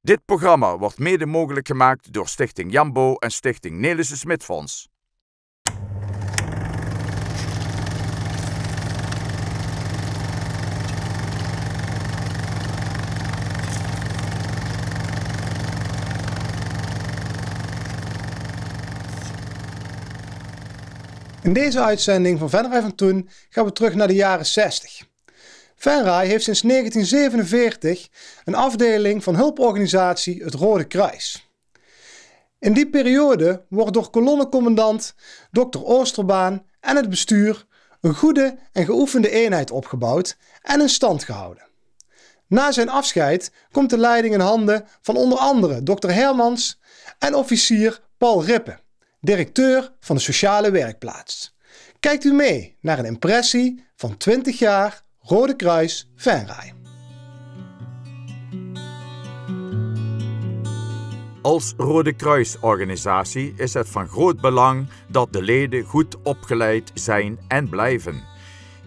Dit programma wordt mede mogelijk gemaakt door Stichting Jambo en Stichting Nelissen Smit Fonds. In deze uitzending van Venray van Toen gaan we terug naar de jaren 60. Venray heeft sinds 1947 een afdeling van hulporganisatie het Rode Kruis. In die periode wordt door kolonnecommandant Dr. Oosterbaan en het bestuur een goede en geoefende eenheid opgebouwd en in stand gehouden. Na zijn afscheid komt de leiding in handen van onder andere Dr. Hermans en officier Paul Rippe, directeur van de sociale werkplaats. Kijkt u mee naar een impressie van 20 jaar Rode Kruis Venray. Als Rode Kruisorganisatie is het van groot belang dat de leden goed opgeleid zijn en blijven.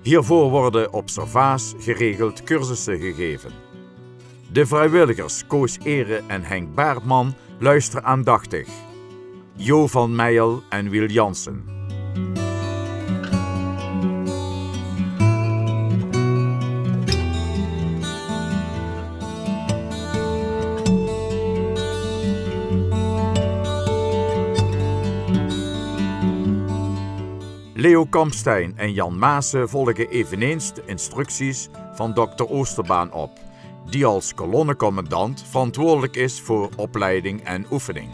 Hiervoor worden op Servaas geregeld cursussen gegeven. De vrijwilligers Koos Ere en Henk Baartman luisteren aandachtig. Jo van Meijel en Wiel Jansen. Leo Kampstein en Jan Maassen volgen eveneens de instructies van Dr. Oosterbaan op, die als kolonnecommandant verantwoordelijk is voor opleiding en oefening.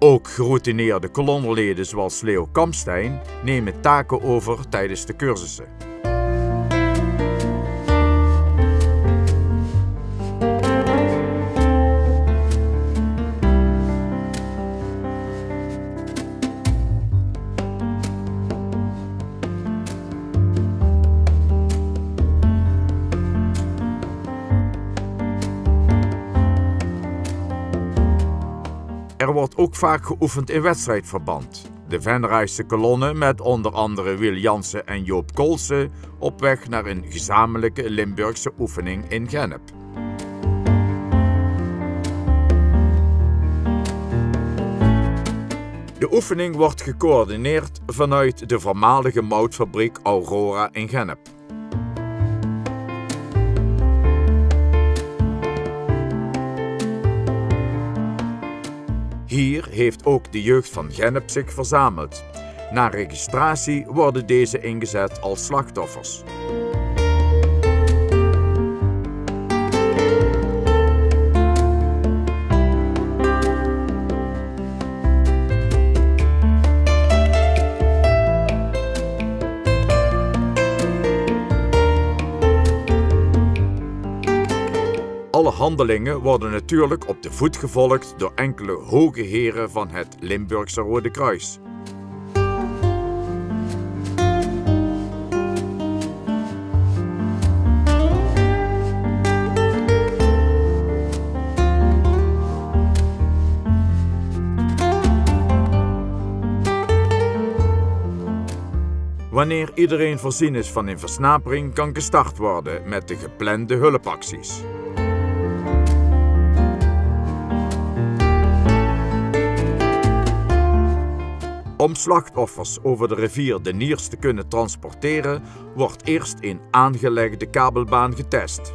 Ook geroutineerde kolonneleden zoals Leo Kampstein nemen taken over tijdens de cursussen. Er wordt ook vaak geoefend in wedstrijdverband. De Venrayse kolonne met onder andere Wiel Jansen en Joop Koolse op weg naar een gezamenlijke Limburgse oefening in Gennep. De oefening wordt gecoördineerd vanuit de voormalige moutfabriek Aurora in Gennep. Hier heeft ook de jeugd van Gennep zich verzameld. Na registratie worden deze ingezet als slachtoffers. Alle handelingen worden natuurlijk op de voet gevolgd door enkele hoge heren van het Limburgse Rode Kruis. Wanneer iedereen voorzien is van een versnapering, kan gestart worden met de geplande hulpacties. Om slachtoffers over de rivier de Niers te kunnen transporteren, wordt eerst een aangelegde kabelbaan getest.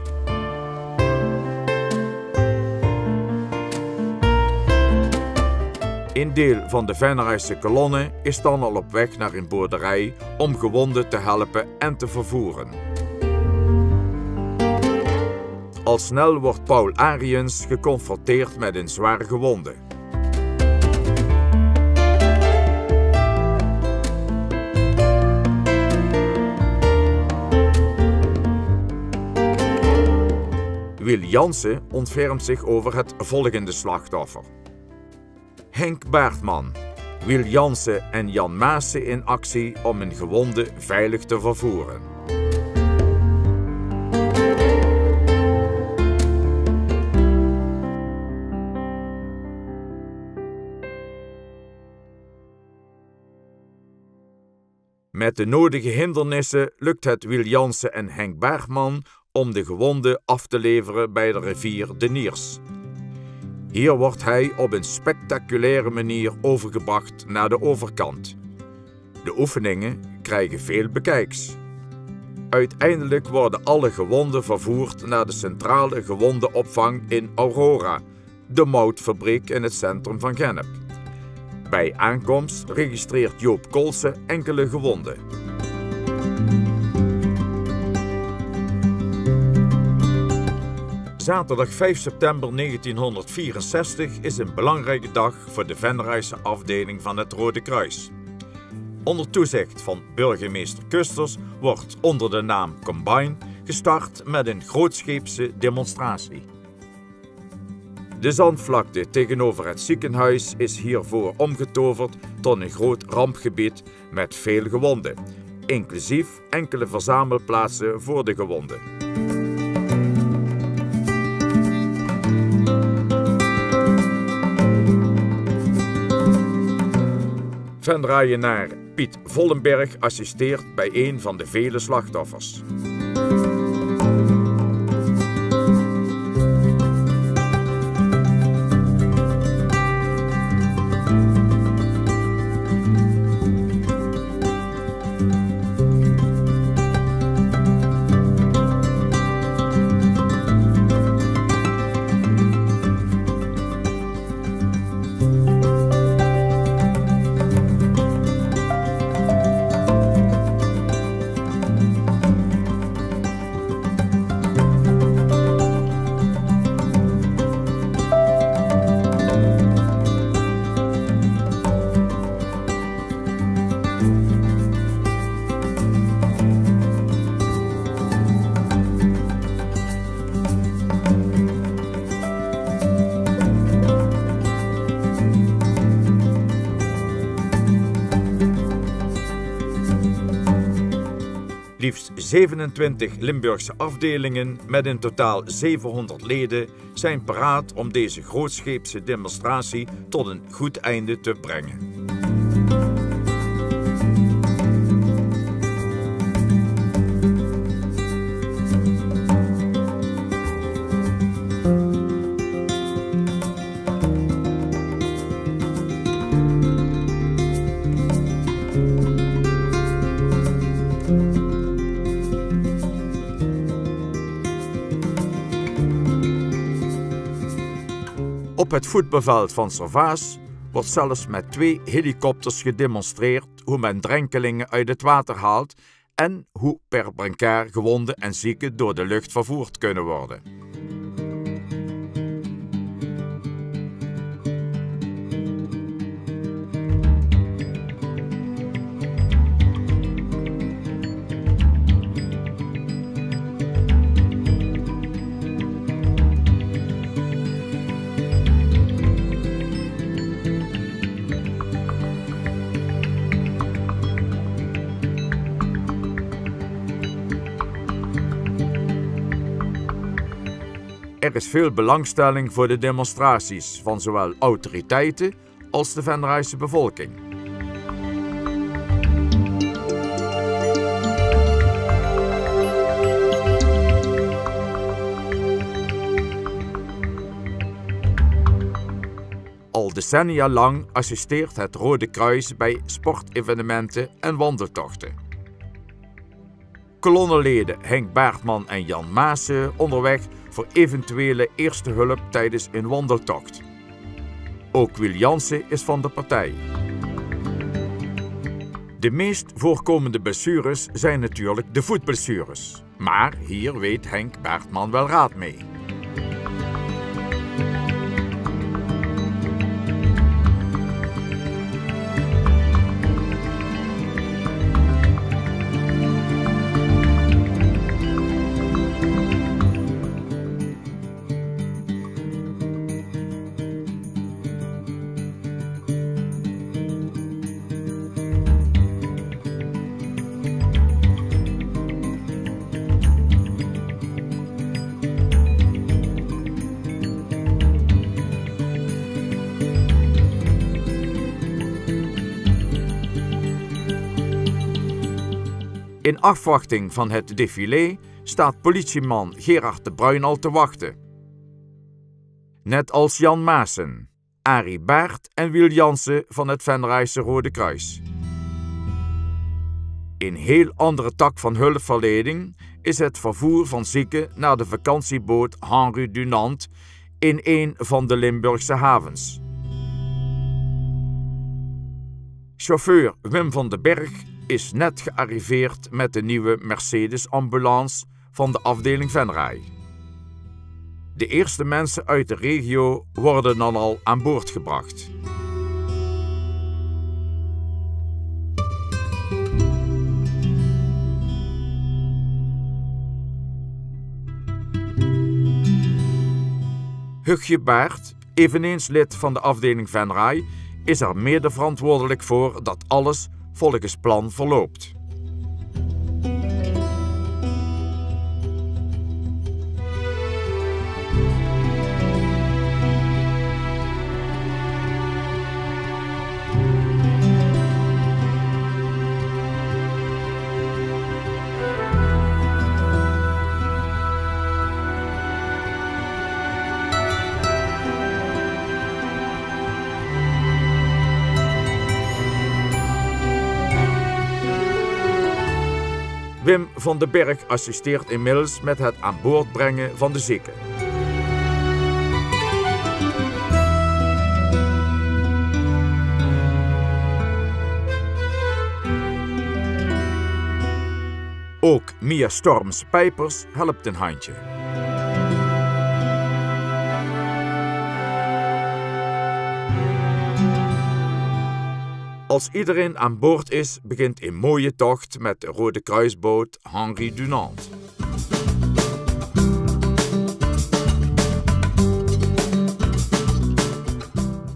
Een deel van de Venrayse kolonne is dan al op weg naar een boerderij om gewonden te helpen en te vervoeren. Al snel wordt Paul Ariens geconfronteerd met een zware gewonde. Wil Jansen ontfermt zich over het volgende slachtoffer. Henk Baartman, Wil Jansen en Jan Maassen in actie om een gewonde veilig te vervoeren. Met de nodige hindernissen lukt het Wil Jansen en Henk Baartman om de gewonde af te leveren bij de rivier de Niers. Hier wordt hij op een spectaculaire manier overgebracht naar de overkant. De oefeningen krijgen veel bekijks. Uiteindelijk worden alle gewonden vervoerd naar de centrale gewondenopvang in Aurora, de moutfabriek in het centrum van Gennep. Bij aankomst registreert Joop Kolse enkele gewonden. Zaterdag 5 september 1964 is een belangrijke dag voor de Venraayse afdeling van het Rode Kruis. Onder toezicht van burgemeester Kusters wordt onder de naam Combine gestart met een grootscheepse demonstratie. De zandvlakte tegenover het ziekenhuis is hiervoor omgetoverd tot een groot rampgebied met veel gewonden, inclusief enkele verzamelplaatsen voor de gewonden. Venraaienaar Piet Vollenberg assisteert bij een van de vele slachtoffers. Liefst 27 Limburgse afdelingen met in totaal 700 leden zijn paraat om deze grootscheepse demonstratie tot een goed einde te brengen. Op het voetbalveld van Servaas wordt zelfs met 2 helikopters gedemonstreerd hoe men drenkelingen uit het water haalt en hoe per brancard gewonden en zieken door de lucht vervoerd kunnen worden. Er is veel belangstelling voor de demonstraties van zowel autoriteiten als de Venraayse bevolking. Al decennia lang assisteert het Rode Kruis bij sportevenementen en wandeltochten. Kolonneleden Henk Baartman en Jan Maassen onderweg voor eventuele eerste hulp tijdens een wandeltocht. Ook Wil Jansen is van de partij. De meest voorkomende blessures zijn natuurlijk de voetblessures. Maar hier weet Henk Baartman wel raad mee. In afwachting van het défilé staat politieman Gerard de Bruin al te wachten. Net als Jan Maassen, Arie Baert en Wiel Jansen van het Venraayse Rode Kruis. Een heel andere tak van hulpverlening is het vervoer van zieken naar de vakantieboot Henri Dunant in een van de Limburgse havens. Chauffeur Wim van den Berg is net gearriveerd met de nieuwe Mercedes-ambulance van de afdeling Venray. De eerste mensen uit de regio worden dan al aan boord gebracht. Hugje Baert, eveneens lid van de afdeling Venray, is er mede verantwoordelijk voor dat alles volgens plan verloopt. Wim van den Berg assisteert inmiddels met het aan boord brengen van de zieken. Ook Mia Storms-Pijpers helpt een handje. Als iedereen aan boord is, begint een mooie tocht met de Rode Kruisboot Henri Dunant.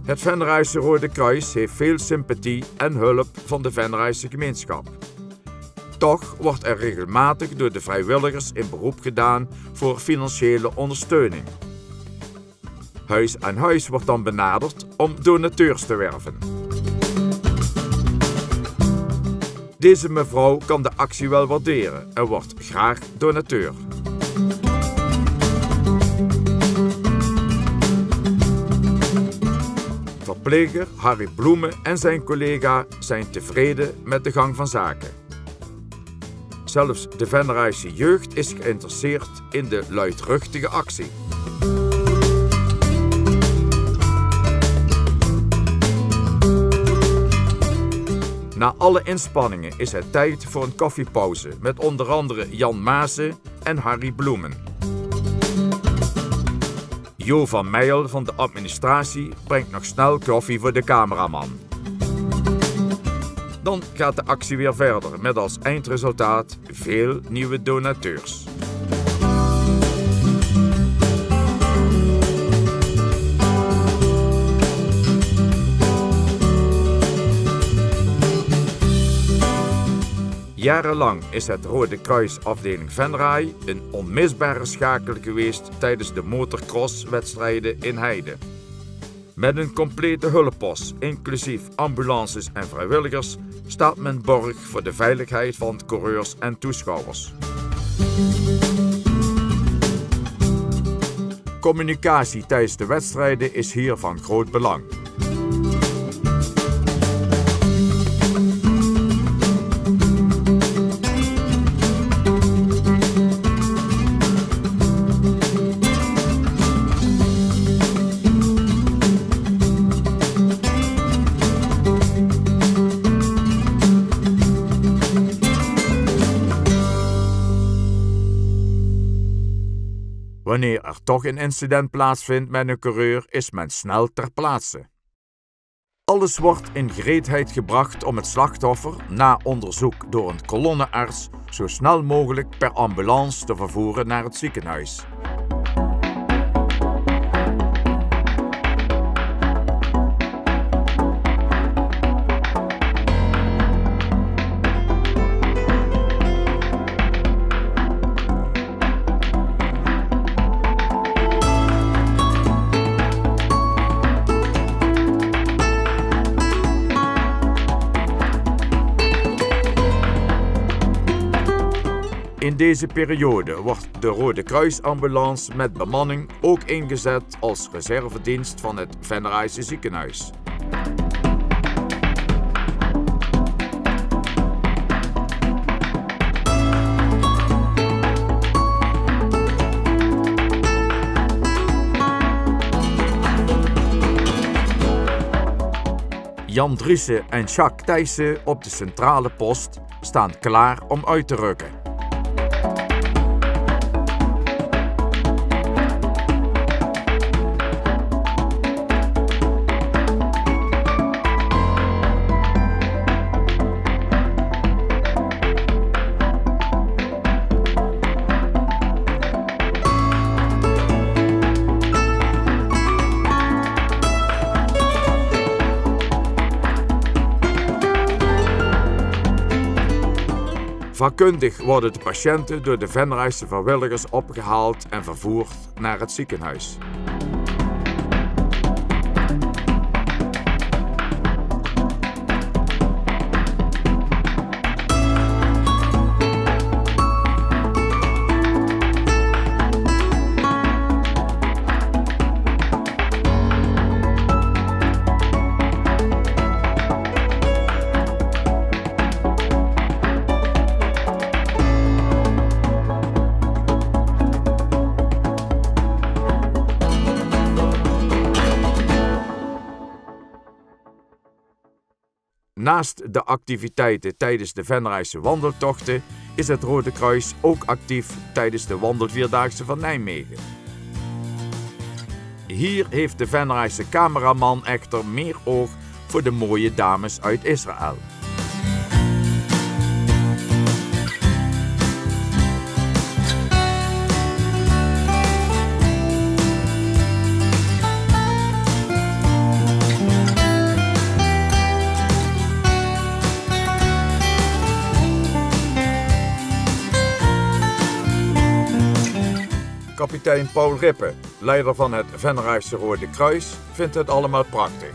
Het Venraayse Rode Kruis heeft veel sympathie en hulp van de Venraayse gemeenschap. Toch wordt er regelmatig door de vrijwilligers in beroep gedaan voor financiële ondersteuning. Huis aan huis wordt dan benaderd om donateurs te werven. Deze mevrouw kan de actie wel waarderen en wordt graag donateur. Verpleger Harry Bloemen en zijn collega zijn tevreden met de gang van zaken. Zelfs de Venraayse jeugd is geïnteresseerd in de luidruchtige actie. Na alle inspanningen is het tijd voor een koffiepauze met onder andere Jan Maassen en Harry Bloemen. Jo van Meijel van de administratie brengt nog snel koffie voor de cameraman. Dan gaat de actie weer verder met als eindresultaat veel nieuwe donateurs. Jarenlang is het Rode Kruis afdeling Venray een onmisbare schakel geweest tijdens de motocross-wedstrijden in Heide. Met een complete hulppost, inclusief ambulances en vrijwilligers, staat men borg voor de veiligheid van coureurs en toeschouwers. Communicatie tijdens de wedstrijden is hier van groot belang. Wanneer er toch een incident plaatsvindt met een coureur, is men snel ter plaatse. Alles wordt in gereedheid gebracht om het slachtoffer, na onderzoek door een kolonnearts, zo snel mogelijk per ambulance te vervoeren naar het ziekenhuis. In deze periode wordt de Rode Kruisambulance met bemanning ook ingezet als reservedienst van het Venraayse ziekenhuis. Jan Driessen en Jacques Thijssen op de centrale post staan klaar om uit te rukken. Vakkundig worden de patiënten door de Venraayse vrijwilligers opgehaald en vervoerd naar het ziekenhuis. Naast de activiteiten tijdens de Venraayse wandeltochten is het Rode Kruis ook actief tijdens de Wandelvierdaagse van Nijmegen. Hier heeft de Venraayse cameraman echter meer oog voor de mooie dames uit Israël. Kapitein Paul Rippe, leider van het Venraayse Rode Kruis, vindt het allemaal prachtig.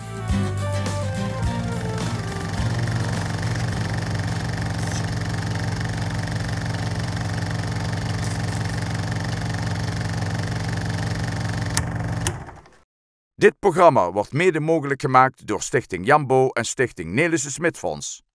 Dit programma wordt mede mogelijk gemaakt door Stichting Jambo en Stichting Nelissen Smit Fonds.